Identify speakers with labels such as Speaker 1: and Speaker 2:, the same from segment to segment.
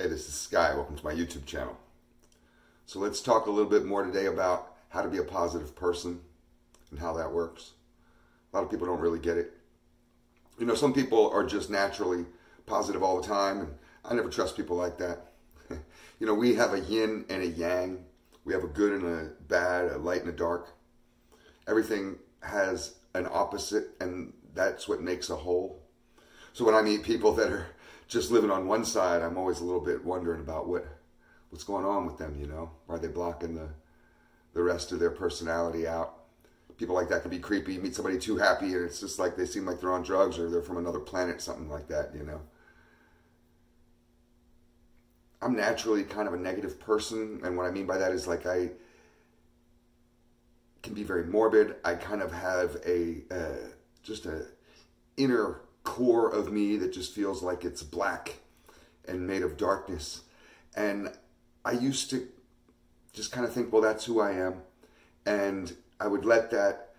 Speaker 1: Hey, this is Sky. Welcome to my YouTube channel. So let's talk a little bit more today about how to be a positive person and how that works. A lot of people don't really get it. You know, some people are just naturally positive all the time, and I never trust people like that. You know, we have a yin and a yang. We have a good and a bad, a light and a dark. Everything has an opposite, and that's what makes a whole. So when I meet people that are just living on one side, I'm always a little bit wondering about what's going on with them, you know? Are they blocking the rest of their personality out? People like that can be creepy. You meet somebody too happy and it's just like they seem like they're on drugs or they're from another planet, something like that, you know? I'm naturally kind of a negative person, and what I mean by that is like I can be very morbid. I kind of have just a inner core of me that just feels like it's black and made of darkness. And I used to just kind of think, well, that's who I am. And I would let that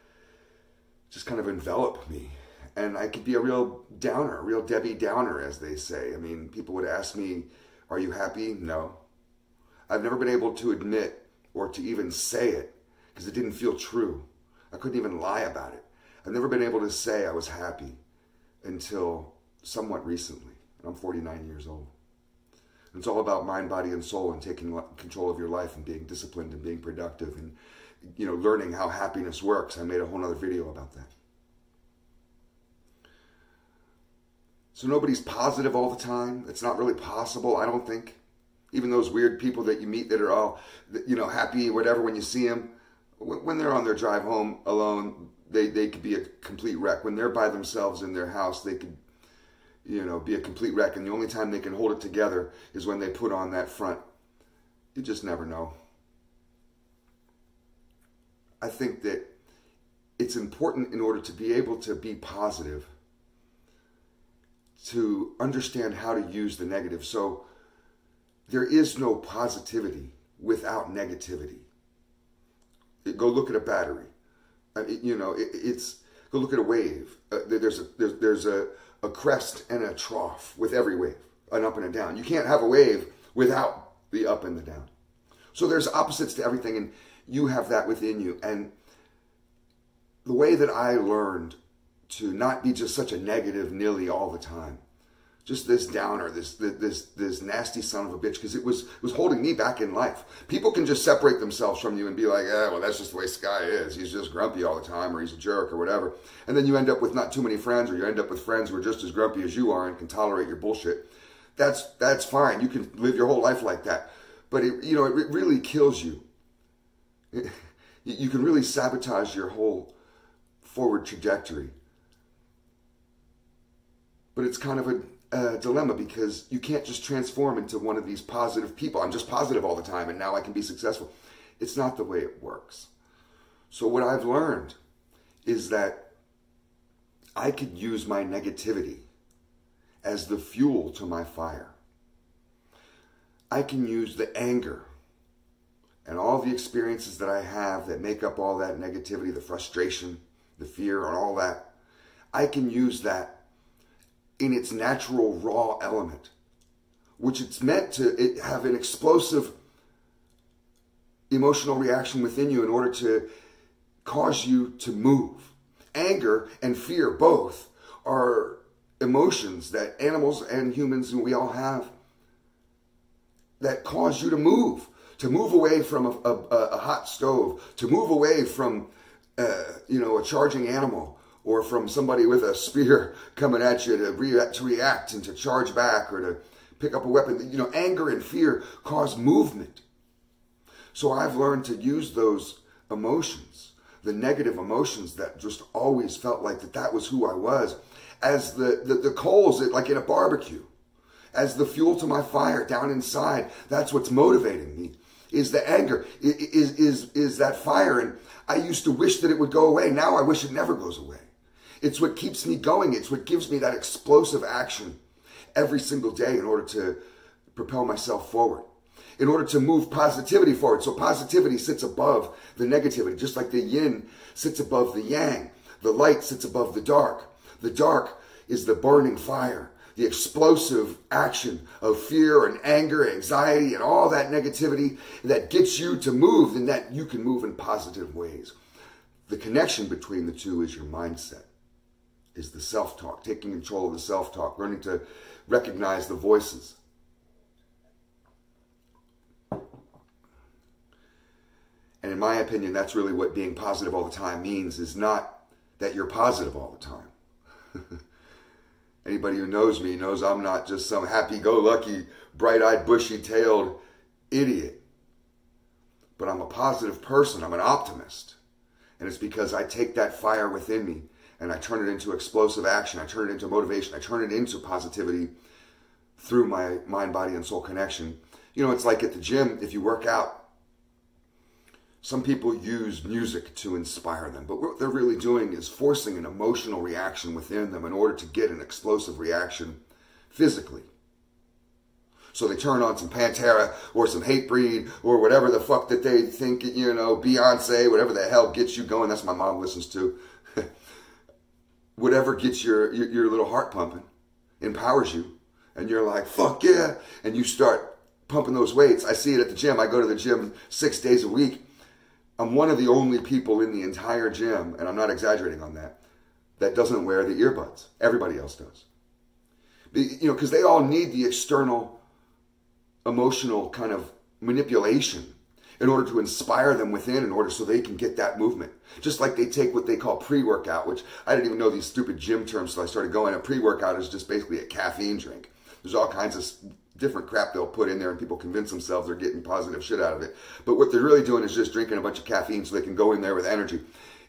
Speaker 1: just kind of envelop me. And I could be a real downer, a real Debbie Downer, as they say. I mean, people would ask me, are you happy? No. I've never been able to admit or to even say it because it didn't feel true. I couldn't even lie about it. I've never been able to say I was happy until somewhat recently. And I'm 49 years old. And it's all about mind, body, and soul, and taking control of your life and being disciplined and being productive and, you know, learning how happiness works. I made a whole other video about that. So nobody's positive all the time. It's not really possible, I don't think. Even those weird people that you meet that are all, you know, happy, whatever, when you see them, when they're on their drive home alone, they could be a complete wreck. When they're by themselves in their house, they could, you know, be a complete wreck. And the only time they can hold it together is when they put on that front. You just never know. I think that it's important, in order to be able to be positive, to understand how to use the negative. So there is no positivity without negativity. Go look at a battery. You know, go look at a wave. There's a crest and a trough with every wave, an up and a down. You can't have a wave without the up and the down. So there's opposites to everything, and you have that within you. And the way that I learned to not be just such a negative Nilly all the time, just this downer, this nasty son of a bitch, because it was holding me back in life. People can just separate themselves from you and be like, well, that's just the way Sky is. He's just grumpy all the time, or he's a jerk, or whatever. And then you end up with not too many friends, or you end up with friends who are just as grumpy as you are and can tolerate your bullshit. That's fine. You can live your whole life like that. But it really kills you. You can really sabotage your whole forward trajectory. But it's kind of a dilemma, because you can't just transform into one of these positive people. I'm just positive all the time and now I can be successful. It's not the way it works. So what I've learned is that I could use my negativity as the fuel to my fire. I can use the anger and all the experiences that I have that make up all that negativity, the frustration, the fear, and all that. I can use that in its natural raw element, which it's meant to have an explosive emotional reaction within you in order to cause you to move. Anger and fear both are emotions that animals and humans, and we all have, that cause you to move away from a hot stove, to move away from a charging animal, or from somebody with a spear coming at you to react and to charge back, or to pick up a weapon. You know, anger and fear cause movement. So I've learned to use those emotions, the negative emotions that just always felt like that was who I was, as the coals, like in a barbecue, as the fuel to my fire down inside. That's what's motivating me, is the anger, is that fire. And I used to wish that it would go away. Now I wish it never goes away. It's what keeps me going. It's what gives me that explosive action every single day in order to propel myself forward, in order to move positivity forward. So positivity sits above the negativity, just like the yin sits above the yang. The light sits above the dark. The dark is the burning fire. the explosive action of fear and anger, anxiety, and all that negativity that gets you to move, then that you can move in positive ways. The connection between the two is your mindset, is the self-talk, taking control of the self-talk, learning to recognize the voices. And in my opinion, that's really what being positive all the time means, is not that you're positive all the time. Anybody who knows me knows I'm not just some happy-go-lucky, bright-eyed, bushy-tailed idiot. But I'm a positive person. I'm an optimist. And it's because I take that fire within me and I turn it into explosive action. I turn it into motivation. I turn it into positivity through my mind, body, and soul connection. You know, it's like at the gym, if you work out, some people use music to inspire them, but what they're really doing is forcing an emotional reaction within them in order to get an explosive reaction physically. So they turn on some Pantera or some Hatebreed or whatever the fuck that they think, you know, Beyonce, whatever the hell gets you going. That's what my mom listens to. Whatever gets your little heart pumping, empowers you, and you're like, fuck yeah, and you start pumping those weights. I see it at the gym. I go to the gym 6 days a week. I'm one of the only people in the entire gym, and I'm not exaggerating on that, that doesn't wear the earbuds. Everybody else does. You know, because they all need the external emotional kind of manipulation in order to inspire them within, in order so they can get that movement. Just like they take what they call pre-workout, which I didn't even know these stupid gym terms, so I started going. A pre-workout is just basically a caffeine drink. There's all kinds of different crap they'll put in there, and people convince themselves they're getting positive shit out of it. But what they're really doing is just drinking a bunch of caffeine so they can go in there with energy.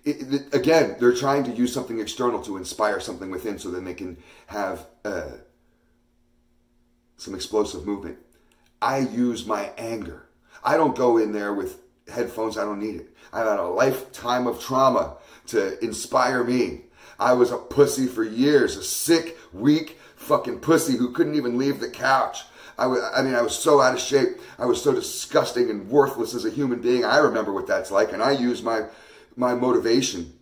Speaker 1: Again, they're trying to use something external to inspire something within so then they can have some explosive movement. I use my anger. I don't go in there with headphones. I don't need it. I've had a lifetime of trauma to inspire me. I was a pussy for years, a sick, weak fucking pussy who couldn't even leave the couch. I was so out of shape. I was so disgusting and worthless as a human being. I remember what that's like, and I use my motivation,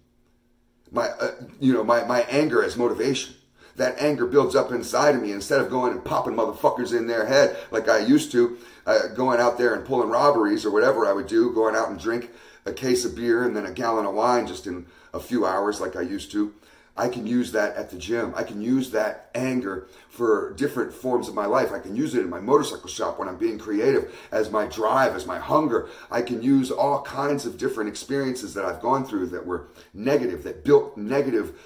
Speaker 1: my anger as motivation. That anger builds up inside of me. Instead of going and popping motherfuckers in their head like I used to, going out there and pulling robberies or whatever I would do, going out and drink a case of beer and then a gallon of wine just in a few hours like I used to. I can use that at the gym. I can use that anger for different forms of my life. I can use it in my motorcycle shop when I'm being creative, as my drive, as my hunger. I can use all kinds of different experiences that I've gone through that were negative, that built negative,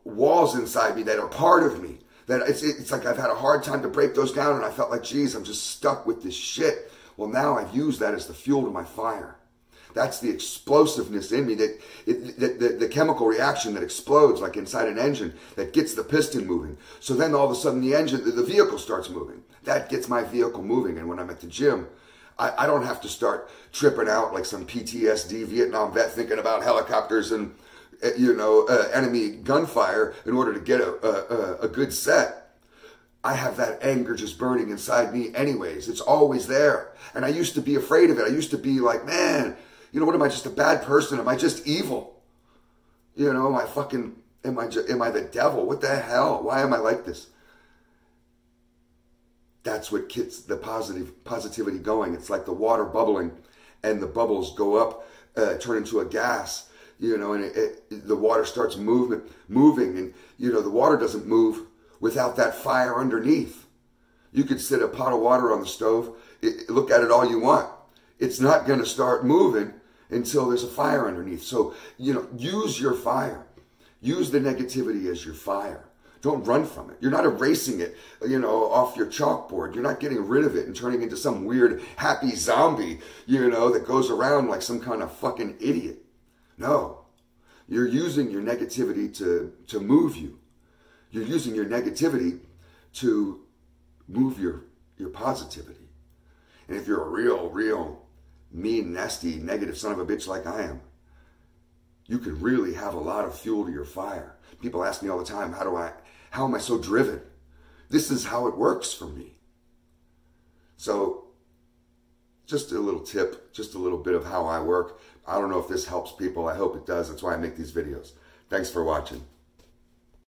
Speaker 1: walls inside me that are part of me. That it's like I've had a hard time to break those down, and I felt like, geez, I'm just stuck with this shit. Well, now I've used that as the fuel to my fire. That's the explosiveness in me, the chemical reaction that explodes like inside an engine that gets the piston moving. So then all of a sudden the vehicle starts moving. That gets my vehicle moving. And when I'm at the gym, I don't have to start tripping out like some PTSD Vietnam vet thinking about helicopters and enemy gunfire in order to get a good set. I have that anger just burning inside me anyways. It's always there. And I used to be afraid of it. I used to be like, man, what am I, just a bad person? Am I just evil? Am I the devil? What the hell? Why am I like this? That's what gets the positivity going. It's like the water bubbling, and the bubbles go up, turn into a gas, and the water starts moving, and the water doesn't move without that fire underneath. You could sit a pot of water on the stove, look at it all you want. It's not going to start moving until there's a fire underneath. So, use your fire. Use the negativity as your fire. Don't run from it. You're not erasing it, off your chalkboard. You're not getting rid of it and turning into some weird happy zombie, that goes around like some kind of fucking idiot. No. You're using your negativity to move you. You're using your negativity to move your positivity. And if you're a real mean, nasty, negative son of a bitch like I am, you can really have a lot of fuel to your fire. People ask me all the time, how am I so driven? This is how it works for me. So, just a little tip, just a little bit of how I work. I don't know if this helps people. I hope it does. That's why I make these videos. Thanks for watching.